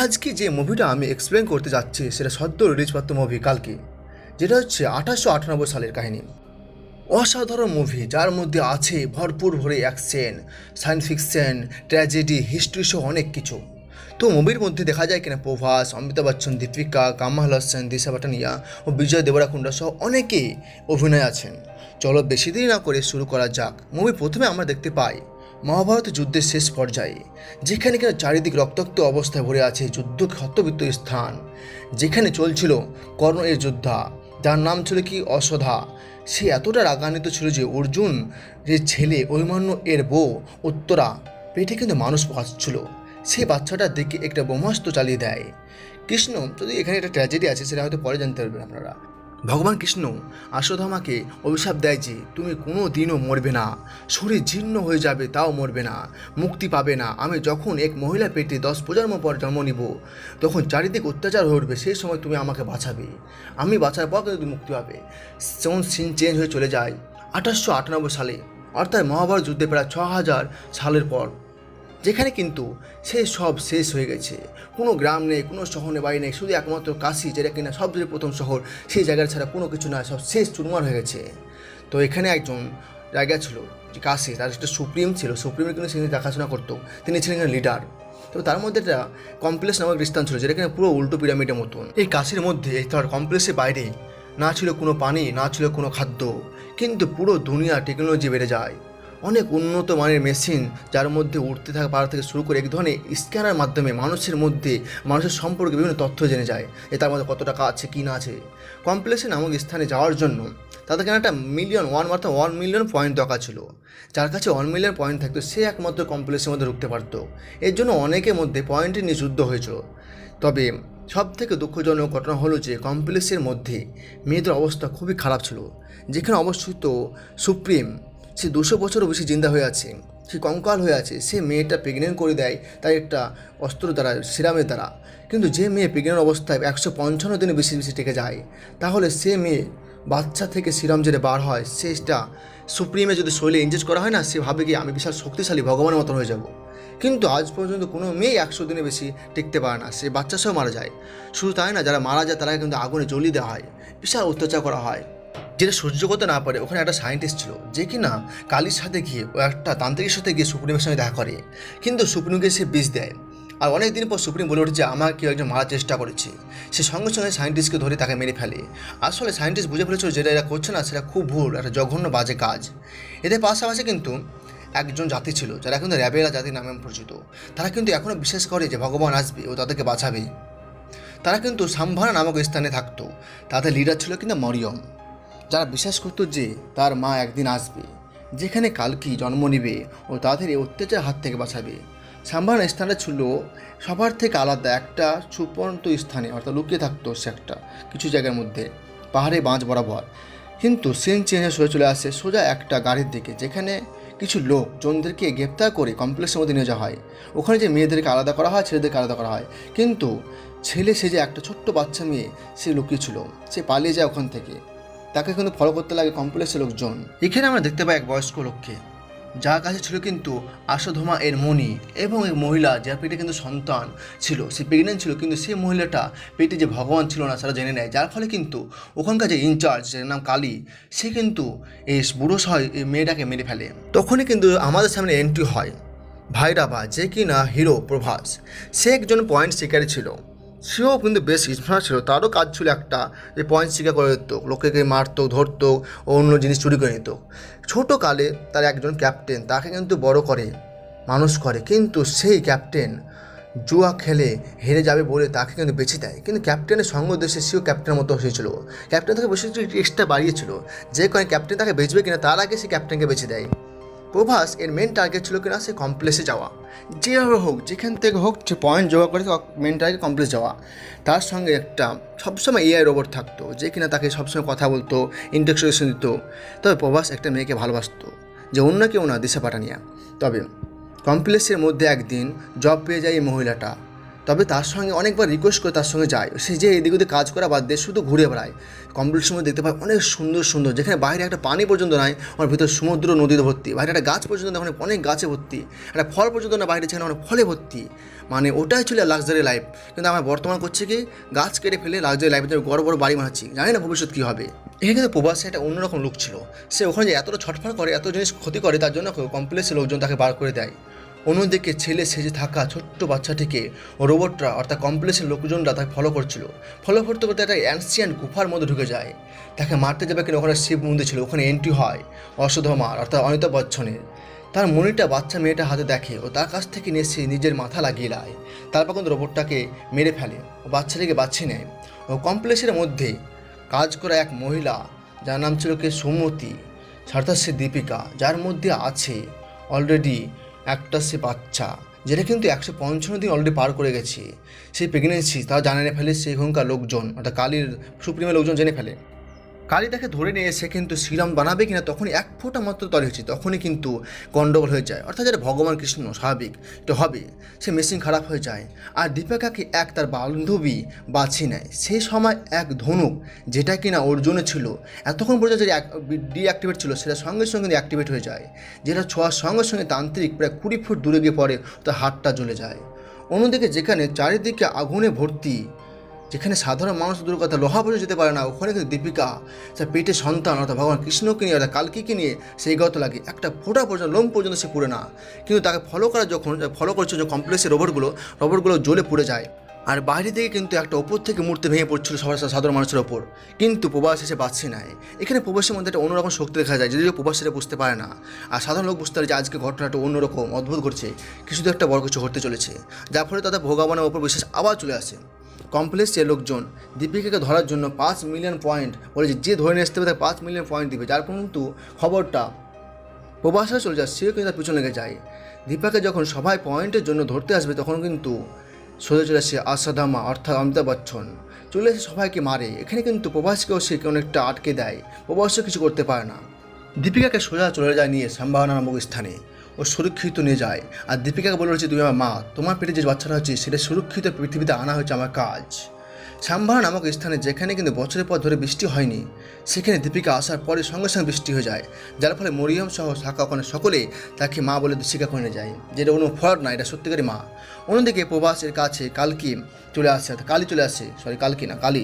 আজকে যে মুভিটা আমি এক্সপ্লেন করতে যাচ্ছি সেটা সদ্য রিলিজ প্রাপ্ত মুভি কালকি, যেটা হচ্ছে 1898 সালের কাহিনী। অসাধারণ মুভি, যার মধ্যে আছে ভরপুর ভরে action, science fiction, tragedy, history সহ অনেক কিছু। তো মুভির মধ্যে দেখা যায় কিনা প্রভাস, অমিতাভ বচ্চন, দীপিকা, কামাল হাসান, দিশা পাটানিয়া ও বিজয় দেবরাকুন্ডা সহ অনেকেই অভিনয় আছেন। চলো বেশি দেরি না করে শুরু করা যাক। মুভি প্রথমে আমরা দেখতে পাই মহাভারত যুদ্ধের শেষ পর্যায়ে, যেখানে কিনা চারিদিক রক্তাক্ত অবস্থায় ভরে আছে যুদ্ধ ক্ষতবিত্ত স্থান, যেখানে চলছিল কর্ণ এর যোদ্ধা, যার নাম ছিল কি অশ্বথা। সে এতটা রাগান্বিত ছিল যে অর্জুন যে ছেলে অভিমন্যু এর বউ উত্তরা পেটে কিন্তু মানুষ পাচ্ছিল, সেই বাচ্চাটা দেখে একটা ব্রহ্মাস্ত্র চালিয়ে দেয়। কৃষ্ণ, যদি এখানে একটা ট্র্যাজেডি আছে সেটা হয়তো পরে জানতে পারবেন আপনারা। ভগবান কৃষ্ণ অশ্বত্থামাকে অভিশাপ দেয় যে তুমি কোনো দিনও মরবে না, শরীর জীর্ণ হয়ে যাবে তাও মরবে না, মুক্তি পাবে না। আমি যখন এক মহিলা পেটে 10 প্রজন্ম পর জন্ম নিব, তখন চারিদিক অত্যাচার হয়ে উঠবে, সেই সময় তুমি আমাকে বাঁচাবে, আমি বাঁচার পর কিন্তু তুমি মুক্তি পাবে। যেমন সিন চেঞ্জ হয়ে চলে যায় 1898 সালে, অর্থাৎ মহাভারত যুদ্ধে প্রায় 6000 সালের পর, যেখানে কিন্তু সেই সব শেষ হয়ে গেছে। কোনো গ্রাম নেই, কোনো শহর নেই, বাড়ি নেই, শুধু একমাত্র কাশি, যেটা কিনা সবচেয়ে প্রথম শহর, সেই জায়গার ছাড়া কোনো কিছু না, সব শেষ চুরমার হয়ে গেছে। তো এখানে একজন জায়গা ছিল যে কাশি, তার একটা সুপ্রিম ছিল, সুপ্রিমের কিন্তু তিনি দেখাশোনা করতো, তিনি ছিলেন লিডার। তো তার মধ্যে একটা কমপ্লেক্স নামক স্থান ছিল, যেটা কিনা পুরো উল্টো পিরামিডের মতন। এই কাশির মধ্যে তার কমপ্লেক্সের বাইরে না ছিল কোনো পানি, না ছিল কোনো খাদ্য, কিন্তু পুরো দুনিয়া টেকনোলজি বেড়ে যায়, অনেক উন্নত মানের মেশিন, যার মধ্যে উঠতে থাকা পাড়া থেকে শুরু করে এক ধরনের স্ক্যানার মাধ্যমে মানুষের সম্পর্কে বিভিন্ন তথ্য জেনে যায়, যে তার মধ্যে কত টাকা আছে কি না আছে। কমপ্লেক্সে নামক স্থানে যাওয়ার জন্য তাদের কেন একটা অর্থাৎ 1 মিলিয়ন পয়েন্ট দরকার ছিল। যার কাছে 1 মিলিয়ন পয়েন্ট থাকতো সে একমাত্র কমপ্লেক্সের মধ্যে ঢুকতে পারত। এর জন্য অনেকের মধ্যে পয়েন্টের নিয়ে যুদ্ধ হয়েছিল। তবে সব থেকে দুঃখজনক ঘটনা হলো যে কমপ্লেক্সের মধ্যে মেয়েদের অবস্থা খুবই খারাপ ছিল। যেখানে অবস্থিত সুপ্রিম, সে 200 বছরও বেশি জিন্দা হয়ে আছে, সে কঙ্কাল হয়ে আছে, সে মেয়েটা প্রেগনেন্ট করে দেয় তার একটা অস্ত্র দ্বারা, সিরামের দ্বারা। কিন্তু যে মেয়ে প্রেগনেন্ট অবস্থায় 155 দিনে বেশি বেশি টেকে যায়, তাহলে সে মেয়ে বাচ্চা থেকে সিরাম যেটা বার হয়, সেটা সুপ্রিমে যদি শরীরে ইনজেক্ট করা হয় না, সে ভাবে কি আমি বিশাল শক্তিশালী ভগবানের মতন হয়ে যাব। কিন্তু আজ পর্যন্ত কোনো মেয়ে 100 দিনে বেশি টিকতে পারে না, সে বাচ্চা সহ মারা যায়। শুধু তাই না, যারা মারা যায় তারা কিন্তু আগুনে জ্বলিয়ে দেওয়া হয়, বিশাল অত্যাচার করা হয়। যেটা সহ্য করতে না পারে, ওখানে একটা সায়েন্টিস্ট ছিল যে কিনা কালীর সাথে গিয়ে, ও একটা তান্ত্রিকের সাথে গিয়ে সুপ্রিমের সঙ্গে দেখা করে, কিন্তু সুপ্রিমকে সে বিষ দেয়। আর অনেক দিন পর সুপ্রিম বলে ওঠে যে আমার কেউ একজন মারার চেষ্টা করেছে। সে সঙ্গে সঙ্গে সায়েন্টিস্টকে ধরে তাকে মেরে ফেলে। আসলে সায়েন্টিস্ট বুঝে ফেলেছিল যেটা এরা করছে না সেটা খুব ভুল, একটা জঘন্য বাজে কাজ। এদের পাশাপাশি কিন্তু একজন জাতি ছিল যারা কিন্তু র্যাবেরা জাতির নামে পরিচিত। তারা কিন্তু এখনও বিশ্বাস করে যে ভগবান আসবে ও তাদেরকে বাঁচাবে। তারা কিন্তু সাম্ভানা নামক স্থানে থাকতো। তাদের লিডার ছিল কিন্তু মরিয়ম, যারা বিশ্বাস করতো যে তার মা একদিন আসবে, যেখানে কালকি জন্ম নেবে ও তাদের এই অত্যাচার হাত থেকে বাঁচাবে। সাম্ভানা স্থানটা ছিল সবার থেকে আলাদা একটা সুপন্ত স্থানে, অর্থাৎ লুকিয়ে থাকতো সে একটা কিছু জায়গার মধ্যে, পাহাড়ে বাঁধ বরাবর। কিন্তু সিন চেঞ্জ হয়ে চলে আসে সোজা একটা গাড়ির দিকে, যেখানে কিছু লোক জনদেরকে গ্রেপ্তার করে কমপ্লেক্সের মধ্যে নিয়ে যাওয়া হয়। ওখানে যে মেয়েদেরকে আলাদা করা হয়, ছেলেদেরকে আলাদা করা হয়, কিন্তু ছেলে সে যে একটা ছোট্ট বাচ্চা মেয়ে, সে লুকিয়ে ছিল, সে পালিয়ে যায় ওখান থেকে। তাকে কিন্তু ফলো করতে লাগে কমপ্লেক্সের লোকজন। এখানে আমরা দেখতে পাই এক বয়স্ক লোককে, যার কাছে ছিল কিন্তু আশোধমা এর মণি, এবং এক মহিলা যার পেটে কিন্তু সন্তান ছিল, সে প্রেগনেন্ট ছিল, কিন্তু সেই মহিলাটা পেটে যে ভগবান ছিল না সেটা জেনে নেয়। যার ফলে কিন্তু ওখানকার যে ইনচার্জ, যার নাম কালী, সে কিন্তু এই বুড়ো সহ এই মেয়েটাকে মেরে ফেলে। তখনই কিন্তু আমাদের সামনে এন্ট্রি হয় ভাইরাবা, যে কি না হিরো প্রভাস। সে একজন পয়েন্ট শিকারী ছিল, সেও কিন্তু বেশ স্মার্ট ছিল। তারও কাজ ছিল একটা, যে পয়েন্ট শিকার করে দিত, লোকেকে মারতো, ধরতো ও অন্য জিনিস চুরি করে নিত। ছোটোকালে তার একজন ক্যাপ্টেন তাকে কিন্তু বড় করে, মানুষ করে, কিন্তু সেই ক্যাপ্টেন জুয়া খেলে হেরে যাবে বলে তাকে কিন্তু বেছে দেয়। কিন্তু ক্যাপ্টেনের সঙ্গ দেশে সেও ক্যাপ্টেনের মতো হয়েছিল, ক্যাপ্টেন তাকে বেশি এক্সট্রা বাড়িয়েছিল, যে কারণে ক্যাপ্টেন তাকে বেচবে কিনা তার আগে সে ক্যাপ্টেনকে বেছে দেয়। প্রভাস এর মেন টার্গেট ছিল কিনা সে কমপ্লেক্সে যাওয়া, যেভাবে হোক যেখান থেকে হোক সে পয়েন্ট জোগাড় করে মেন টার্গেট কমপ্লেক্স যাওয়া। তার সঙ্গে একটা সবসময় এআই রোবট থাকতো, যে কিনা তাকে সবসময় কথা বলতো, ইন্টারেকশন দিত। তবে প্রভাস একটা মেয়েকে ভালোবাসতো, যে অন্য কেউ না, দিশা পাটানিয়া। তবে কমপ্লেক্সের মধ্যে একদিন জব পেয়ে যায় এই মহিলাটা, তবে তার সঙ্গে অনেকবার রিকোয়েস্ট করে তার সঙ্গে যায়। সে যে এদিক ওদিক কাজ করা বাদ দিয়ে শুধু ঘুরে বেড়ায়। কমপ্লেক্সের মধ্যে দেখতে পায় অনেক সুন্দর সুন্দর, যেখানে বাইরে একটা পানি পর্যন্ত নাই, ওর ভিতরে সমুদ্র নদীতে ভর্তি, বাইরে একটা গাছ পর্যন্ত ওখানে অনেক গাছে ভর্তি, একটা ফল পর্যন্ত না বাইরে যেখানে অনেক ফলে ভর্তি। মানে ওটাই ছিল লাক্সারি লাইফ। কিন্তু আমার বর্তমান করছে কি, গাছ কেটে ফেলে লাক্সারি লাইফের জন্য বড় বড় বাড়ি বানাচ্ছি, জানি না ভবিষ্যৎ কী হবে। এখানে কিন্তু প্রবাসে একটা অন্যরকম লুক ছিল। সে ওখানে যে এতটা ছটফট করে, এত জিনিস ক্ষতি করে, তার জন্য কমপ্লেক্সের লোকজন তাকে বার করে দেয়। অন্যদিকে ছেলে সেজে থাকা ছোট্ট বাচ্চাটিকে রোবটরা অর্থাৎ কমপ্লেক্সের লোকজনরা তাকে ফলো করছিল। ফলো করতে করতে একটা অ্যানসিয়েন্ট গুফার মধ্যে ঢুকে যায়। তাকে মারতে যাবে কিনা ওখানে শিব মন্দির ছিল, ওখানে এন্ট্রি হয় অশ্বত্থামার অর্থাৎ অমিতাভ বচ্চনের। তার মনিটা বাচ্চা মেয়েটা হাতে দেখে ও তার কাছ থেকে নিয়ে সে নিজের মাথা লাগিয়ে লায়। তারপর কিন্তু রোবটটাকে মেরে ফেলে ও বাচ্চাটিকে বাঁচিয়ে নেয়। ও কমপ্লেক্সের মধ্যে কাজ করা এক মহিলা, যার নাম ছিল কে সুমতি, সাথে সে দীপিকা, যার মধ্যে আছে অলরেডি একটা সে বাচ্চা, যেটা কিন্তু 155 দিন অলরেডি পার করে গেছে। সেই প্রেগনেন্সি তা জানিয়ে ফেলে সেখানকার লোকজন অর্থাৎ কালীর সুপ্রিমের লোকজন জেনে ফেলে। কালী তাকে ধরে নিয়ে এসে কিন্তু শ্রীরাম বানাবে কিনা তখনই এক ফোঁটা মাত্র তৈরি হচ্ছে, তখনই কিন্তু গণ্ডগোল হয়ে যায়। অর্থাৎ যেটা ভগবান কৃষ্ণ স্বাভাবিক এটা হবে, সে মেশিন খারাপ হয়ে যায়। আর দীপিকাকে তার বান্ধবী বাছিয়ে নেয়। সেই সময় এক ধনুক, যেটা কিনা অর্জুনে ছিল, এতক্ষণ পর্যন্ত যে ডিঅ্যাক্টিভেট ছিল সেটা সঙ্গে সঙ্গে অ্যাক্টিভেট হয়ে যায়, যেটা ছোঁয়ার সঙ্গে সঙ্গে তান্ত্রিক প্রায় 20 ফুট দূরে গিয়ে পড়ে, তার হাতটা জ্বলে যায়। অন্যদিকে যেখানে চারিদিকে আগুনে ভর্তি, যেখানে সাধারণ মানুষ দূর কথা লোহা পর্যন্ত যেতে পারে না, ওখানে কিন্তু দীপিকা তার পেটে সন্তান অর্থাৎ ভগবান কৃষ্ণকে নিয়ে অর্থাৎ কালকিকে নিয়ে সেই গত লাগে, একটা ফোঁটা পর্যন্ত লোম পর্যন্ত সে পুড়ে না। কিন্তু তাকে ফলো করছে যে কমপ্লেক্সের রোবটগুলো জ্বলে পুড়ে যায়। আর বাইরে থেকে কিন্তু একটা ওপর থেকে মূর্তি ভেঙে পড়ছিল সবার সাধারণ মানুষের ওপর, কিন্তু প্রবাস এসে বাঁচছে নাই। এখানে প্রবাসের মধ্যে একটা অন্যরকম শক্তি দেখা যায়, যদিও প্রবাস সেটা বুঝতে পারে না। আর সাধারণ লোক বুঝতে পারে যে আজকে ঘটনাটা অন্যরকম অদ্ভুত ঘটছে, কিছু তো একটা বড় কিছু ঘটতে চলেছে, যার ফলে তাদের ভগবানের ওপর বিশ্বাস আবার চলে আসে। কমপ্লেক্সের লোকজন দীপিকাকে ধরার জন্য 5 মিলিয়ন পয়েন্ট বলেছে, যে ধরে নিয়ে আসতে হবে তাকে 5 মিলিয়ন পয়েন্ট দিবে। যার কিন্তু খবরটা প্রবাসে চলে যায়, সেও কিন্তু তার পিছনে লেগে যায়। দীপিকাকে যখন সবাই পয়েন্টের জন্য ধরতে আসবে, তখন কিন্তু সোজা চলে আসে অশ্বত্থামা অর্থাৎ অমিতাভ বচ্চন, চলে এসে সবাইকে মারে। এখানে কিন্তু প্রবাসকেও সে অনেকটা আটকে দেয়, প্রবাসও কিছু করতে পারে না। দীপিকাকে সোজা চলে যায় নিয়ে সম্ভাবনা নামক স্থানে, ও সুরক্ষিত নিয়ে যায়। আর দীপিকাকে বলে হচ্ছে, তুমি আমার মা, তোমার পেটে যে বাচ্চাটা হচ্ছে সেটা সুরক্ষিত পৃথিবীতে আনা হচ্ছে আমার কাজ। সাম্ভার নামক স্থানে, যেখানে কিন্তু বছরের পর ধরে বৃষ্টি হয়নি, সেখানে দীপিকা আসার পরে সঙ্গে সঙ্গে বৃষ্টি হয়ে যায়, যার ফলে মরিয়ম সহ থাকা ওখানে সকলে তাকে মা বলে স্বীকার করে নিয়ে যায়, যেটা কোনো ফ্রড না, এটা সত্যিকারই মা। অন্যদিকে প্রবাসের কাছে কালকি চলে আসে, কালী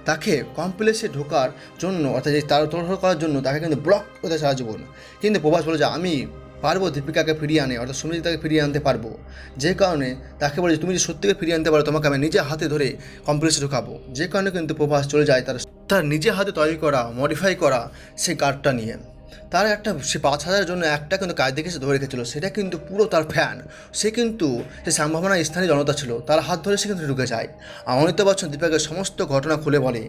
তাকে কমপ্লেক্সে ঢোকার জন্য অর্থাৎ তার তড়ফড় করার জন্য তাকে কিন্তু ব্লক করতে সারা জীবন। কিন্তু প্রবাস বলে যে আমি পারবো দীপিকাকে ফিরিয়ে আনে অর্থাৎ সুমিতাকে ফিরিয়ে আনতে পারবো, যে কারণে তাকে বলে তুমি যদি সত্যিকে ফিরিয়ে আনতে পারো তোমাকে আমি নিজের হাতে ধরে কমপ্লেক্সে ঢোকাবো। যে কারণে কিন্তু প্রভাস চলে যায় তার নিজের হাতে তৈরি করা মডিফাই করা সেই কার্ডটা নিয়ে। তার একটা সে 5,000 জন্য একটা কিন্তু কাজ দেখে সে ধরে রেখেছিল, সেটা কিন্তু পুরো তার ফ্যান। সে কিন্তু সে সম্ভাবনা স্থানীয় জনতা ছিল, তার হাত ধরে সে কিন্তু ঢুকে যায়। আর অমিতাভ বচ্চন দীপিকাকে সমস্ত ঘটনা খুলে বলে,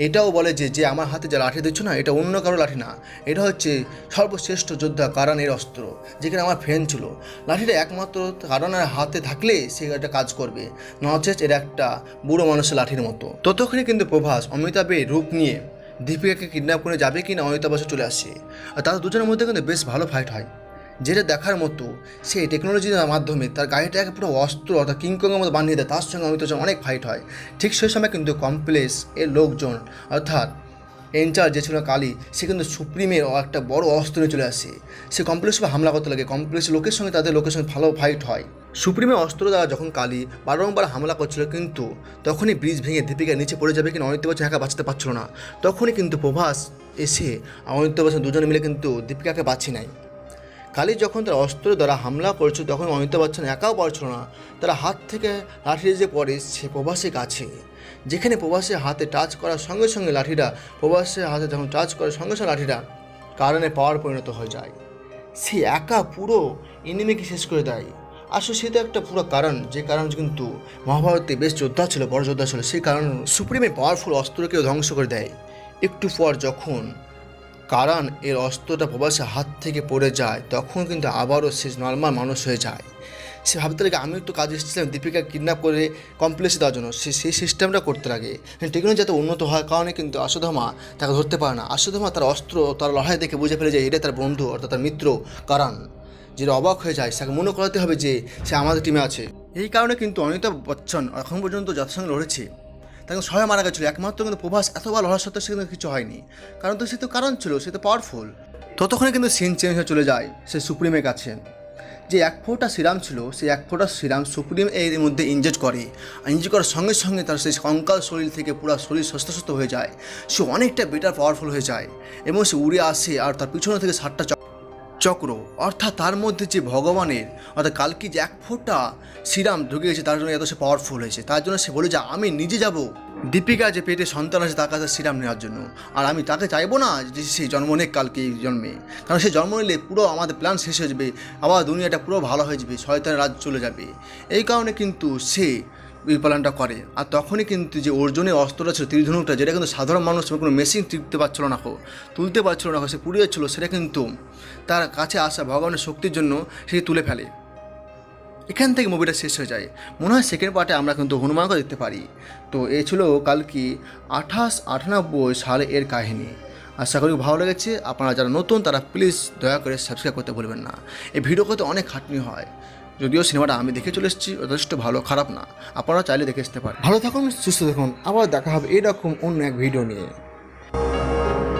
এটাও বলে যে আমার হাতে যে লাঠি দিচ্ছ না, এটা অন্য কারো লাঠি না, এটা হচ্ছে সর্বশ্রেষ্ঠ যোদ্ধা কারণের অস্ত্র, যেখানে আমার ফ্যান ছিল। লাঠিটা একমাত্র কারণের হাতে থাকলে সে একটা কাজ করবে, নচেত এটা একটা বুড়ো মানুষের লাঠির মতো। ততক্ষণে কিন্তু প্রভাস অমিতাভের রূপ নিয়ে দীপিকাকে কিডন্যাপ করে যাবে কিনা অমিতাভ বচ্চন চলে আসে। আর তাদের দুজনের মধ্যে কিন্তু বেশ ভালো ফাইট হয়, যেটা দেখার মতো। সেই টেকনোলজির মাধ্যমে তার গাড়িটাকে পুরো অস্ত্র অর্থাৎ কিংকংয়ের মতো বানিয়ে দেয়, তার সঙ্গে অমিতাভ বচ্চন অনেক ফাইট হয়। ঠিক সেই সময় কিন্তু কমপ্লেক্স এর লোকজন অর্থাৎ ইনচার্জ যে ছিল কালী, সে কিন্তু সুপ্রিমের একটা বড় অস্ত্র নিয়ে চলে আসে। সে কমপ্লেক্সে হামলা করতে লাগে, কমপ্লেক্স লোকের সঙ্গে তাদের লোকের সঙ্গে ভালো ফাইট হয়। সুপ্রিমের অস্ত্র দ্বারা যখন কালী বারংবার হামলা করছিল, কিন্তু তখনই ব্রিজ ভেঙে দীপিকা নিচে পড়ে যাবে কিনা অমিতাভ বচ্চন একা বাঁচতে পারছিল না, তখনই কিন্তু প্রভাস এসে অমিতাভ বচ্চন দুজনে মিলে কিন্তু দীপিকাকে বাঁচিয়ে নেয়। কালী যখন তার অস্ত্র দ্বারা হামলা করছে, তখন অমিতাভ বচ্চন একাও পারছিল না, তার হাত থেকে লাঠি যে পড়ে সে প্রভাসের কাছে, যেখানে প্রভাসের হাতে টাচ করার সঙ্গে সঙ্গে লাঠিটা প্রভাসের হাতে যখন টাচ করার সঙ্গে সঙ্গে লাঠিটা কারণে পাওয়ার পরিণত হয়ে যায়। সে একা পুরো এনিমিকে শেষ করে দেয়। আসলে সে তো একটা পুরো কারণ, যে কারণ কিন্তু মহাভারতে বেশ যোদ্ধা ছিল, বড় যোদ্ধা ছিল, সেই কারণ সুপ্রিমের পাওয়ারফুল অস্ত্রকেও ধ্বংস করে দেয়। একটু পর যখন কারণ এর অস্ত্রটা প্রবাসের হাত থেকে পড়ে যায়, তখন কিন্তু আবারও সে নর্মাল মানুষ হয়ে যায়। সে ভাবতে লাগে আমি একটু কাজ এসেছিলাম দীপিকা কিডন্যাপ করে কমপ্লেক্সে দেওয়ার জন্য, সে সেই সিস্টেমটা করতে লাগে। টেকনোলজি যাতে উন্নত হওয়ার কারণে কিন্তু অশ্বত্থামা তাকে ধরতে পারে না। অশ্বত্থামা তার অস্ত্র তার লড়াই দেখে বুঝে ফেলে যায় এটা তার বন্ধু অর্থাৎ তার মিত্র কারণ, যেটা অবাক হয়ে যায়। তাকে মনে করাতে হবে যে সে আমাদের টিমে আছে। এই কারণে কিন্তু অমিতাভ বচ্চন এখন পর্যন্ত যার সঙ্গে লড়েছে তাকে সবাই মারা গেছিলো, একমাত্র কিন্তু প্রভাস এতবার লড়ার সত্ত্বেও সে কিন্তু কিছু হয়নি, কারণ তো সে তো কারণ ছিল, সে তো পাওয়ারফুল। ততক্ষণে কিন্তু সিন চেঞ্জ হয়ে চলে যায় সে সুপ্রিমের কাছে। যে এক ফোঁটা সিরাম ছিল সেই এক ফোঁটা সিরাম সুপ্রিম এর মধ্যে ইনজেক্ট করে, ইনজেক্ট করার সঙ্গে সঙ্গে তার সেই কঙ্কাল শরীর থেকে পুরো শরীর সুস্থ হয়ে যায়, সে অনেকটা বেটার পাওয়ারফুল হয়ে যায় এবং সে উড়ে আসে আর তার পিছনে থেকে 7টা চক্র, অর্থাৎ তার মধ্যে যে ভগবানের অর্থাৎ কালকি যে এক ফোঁটা সিরাম ঢুকে গেছে তার জন্য এত সে পাওয়ারফুল হয়েছে। তার জন্য সে বলে যে আমি নিজে যাব দীপিকা যে পেটে সন্তান আছে তার কাছে সিরাম নেওয়ার জন্য, আর আমি তাকে চাইবো না যে সে জন্ম নেক কালকে এই জন্মে, কারণ সে জন্ম নিলে পুরো আমাদের প্ল্যান শেষ হয়ে যাবে, আবার দুনিয়াটা পুরো ভালো হয়ে যাবে, শয়তানের রাজ চলে যাবে। এই কারণে কিন্তু সে এই প্ল্যানটা করে। আর তখনই কিন্তু যে অর্জুনের অস্ত্রটা ছিল তীরধনুকটা, যেটা কিন্তু সাধারণ মানুষ কোনো মেশিন তুলতে পারছিল না, তুলতে পারছিল না, সে পুড়িয়ে ছিল, সেটা কিন্তু তার কাছে আসা ভগবানের শক্তির জন্য সে তুলে ফেলে। এখান থেকে মুভিটা শেষ হয়ে যায়। মনে হয় সেকেন্ড পার্টে আমরা কিন্তু হনুমানকে দেখতে পারি। তো এ ছিল কালকি 2898 সালে এর কাহিনী। আশা করি ভালো লেগেছে। আপনারা যারা নতুন তারা প্লিজ দয়া করে সাবস্ক্রাইব করতে ভুলবেন না। এই ভিডিও করতে অনেক খাটনি হয়, যদিও সিনেমাটা আমি দেখে চলে এসেছি, যথেষ্ট ভালো, খারাপ না, আপনারা চাইলে দেখে আসতে পারেন। ভালো থাকুন, সুস্থ থাকুন, আবার দেখা হবে এরকম অন্য এক ভিডিও নিয়ে।